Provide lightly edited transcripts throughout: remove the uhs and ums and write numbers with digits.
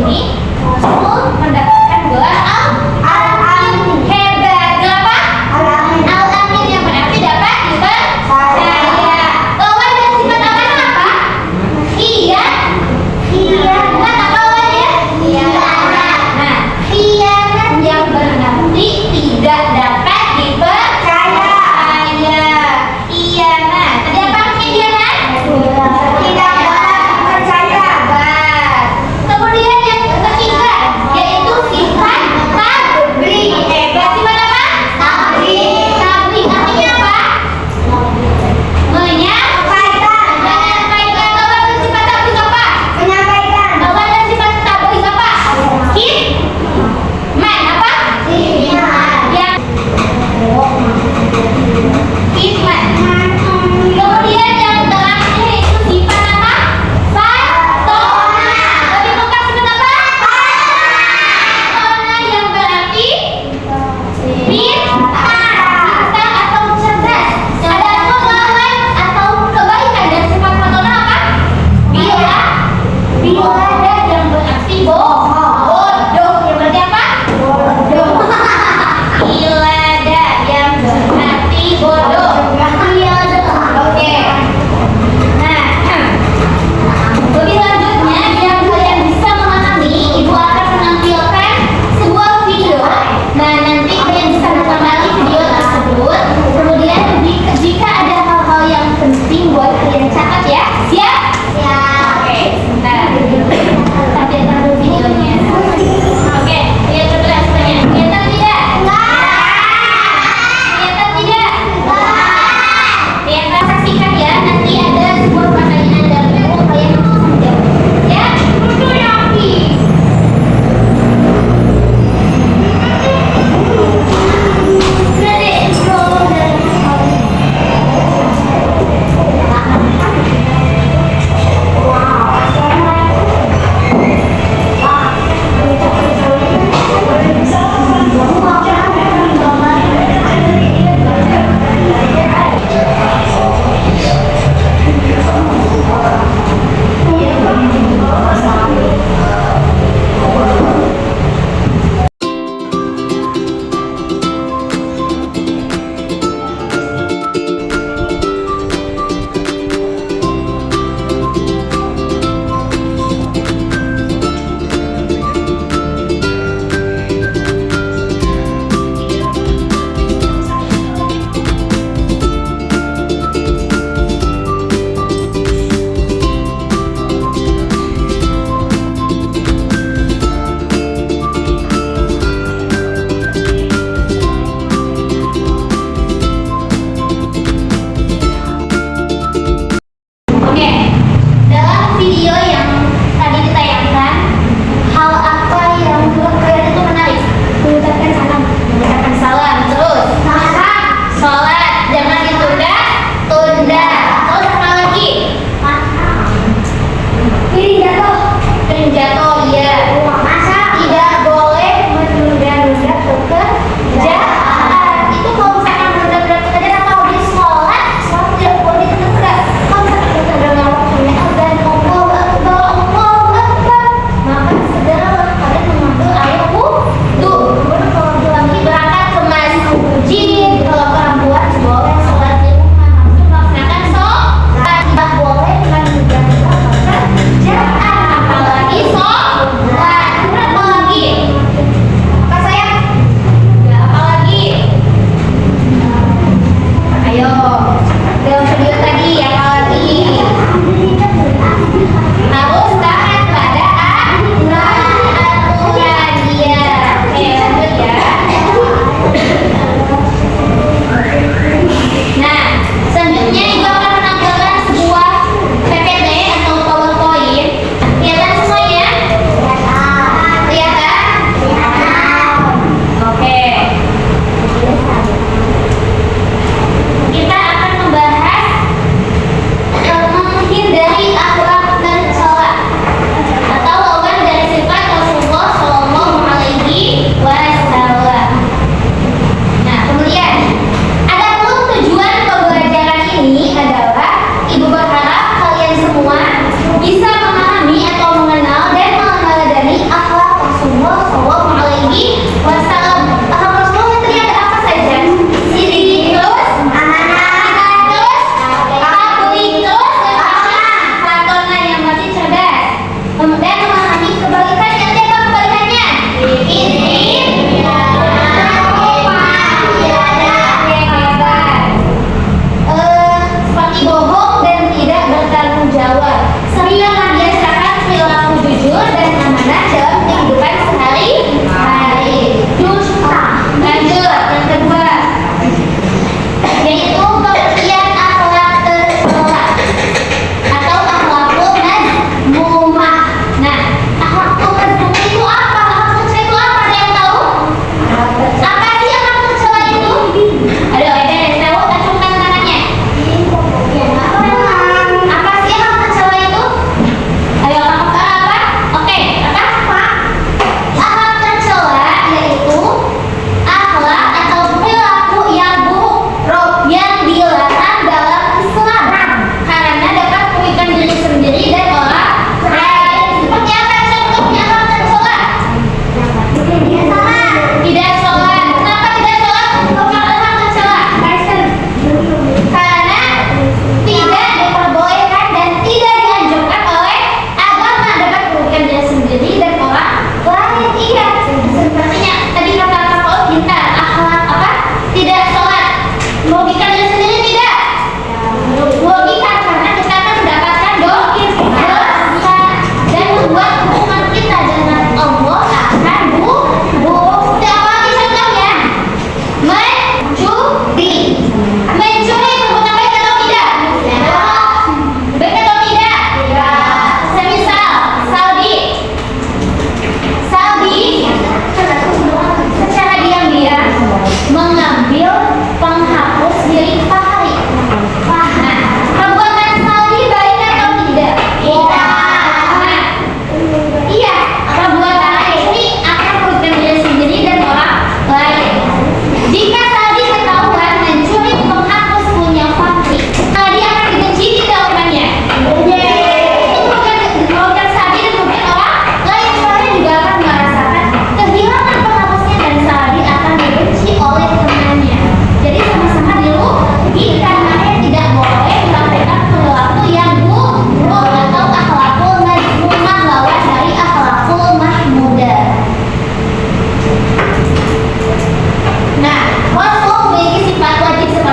ini mendapatkan gelar Al-Amin. Hebat. Kenapa? Al-Amin. Al-Amin yang berarti dapat dipercaya. Lawan dari sifat amanah apa? Khianat apa lawannya? Nah, khianat yang berarti tidak dapat dipercaya. Khianat. Tadi apa artinya khianat? Tidak dapat dipercaya. Kemudian yang ketiga yaitu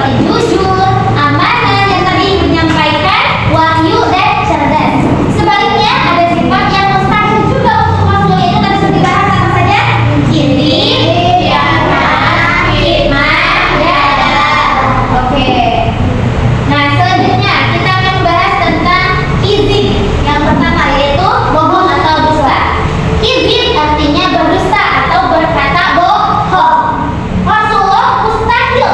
seperti jujur, amanah yang tadi menyampaikan, wahyu dan cerdas. Sebaliknya ada sifat yang mustahil juga untuk masuk, yaitu tadi sudah dibahas apa saja? Iri, khianat, hikmah, dan oke. Nah, selanjutnya kita akan membahas tentang kizib. Yang pertama yaitu bohong atau dusta. Kizib artinya berdusta atau berkata bohong. Rasulullah mustahil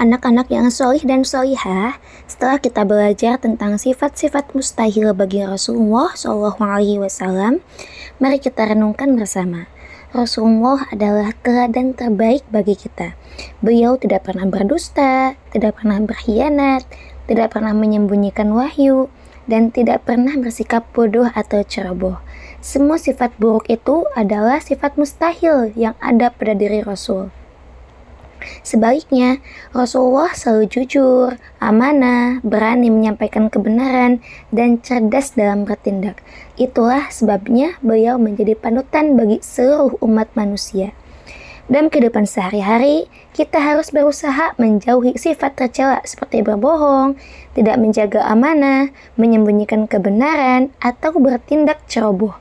Anak-anak yang sholih dan sholihah, setelah kita belajar tentang sifat-sifat mustahil bagi Rasulullah SAW, mari kita renungkan bersama. Rasulullah adalah teladan terbaik bagi kita. Beliau tidak pernah berdusta, tidak pernah berkhianat, tidak pernah menyembunyikan wahyu, dan tidak pernah bersikap bodoh atau ceroboh. Semua sifat buruk itu adalah sifat mustahil yang ada pada diri Rasul. Sebaliknya, Rasulullah selalu jujur, amanah, berani menyampaikan kebenaran, dan cerdas dalam bertindak. Itulah sebabnya beliau menjadi panutan bagi seluruh umat manusia. Dalam kehidupan sehari-hari, kita harus berusaha menjauhi sifat tercela seperti berbohong, tidak menjaga amanah, menyembunyikan kebenaran, atau bertindak ceroboh.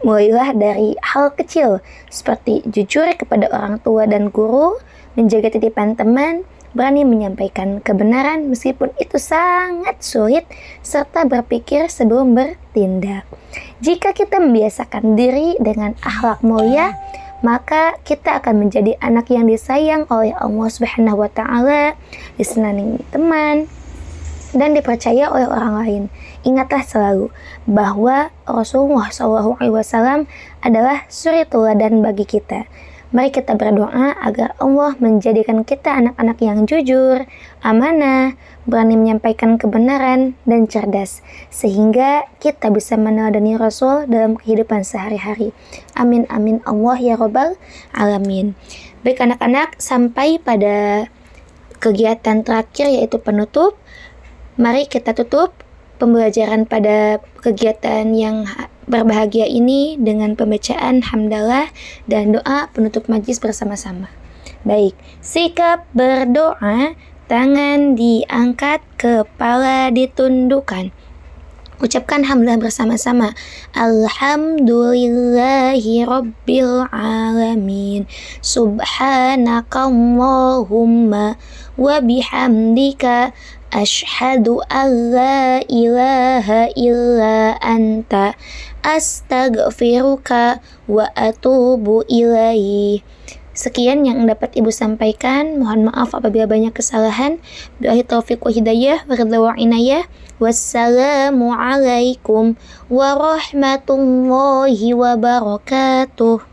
Mulailah dari hal kecil seperti jujur kepada orang tua dan guru, menjaga titipan teman, berani menyampaikan kebenaran meskipun itu sangat sulit, serta berpikir sebelum bertindak. Jika kita membiasakan diri dengan akhlak mulia, maka kita akan menjadi anak yang disayang oleh Allah Subhanahu wa Ta'ala, disenangi teman, dan dipercaya oleh orang lain. Ingatlah selalu bahwa Rasulullah SAW adalah suri teladan bagi kita. Mari kita berdoa agar Allah menjadikan kita anak-anak yang jujur, amanah, berani menyampaikan kebenaran, dan cerdas, sehingga kita bisa meneladani Rasul dalam kehidupan sehari-hari. Amin amin Allah ya Rabbal Alamin. Baik anak-anak, sampai pada kegiatan terakhir yaitu penutup. Mari kita tutup pembelajaran pada kegiatan yang berbahagia ini dengan pembacaan hamdalah dan doa penutup majlis bersama-sama. Baik, sikap berdoa, tangan diangkat, kepala ditundukkan. Ucapkan hamdalah bersama-sama. Alhamdulillahi Rabbil Alamin. Subhanakallahumma wa bihamdika Ashhadu an la ilaha illa anta astaghfiruka wa atubu ilaih. Sekian yang dapat Ibu sampaikan. Mohon maaf apabila banyak kesalahan. Billahi taufiq wa hidayah wa ridha wa inayah. Wassalamualaikum warahmatullahi wabarakatuh.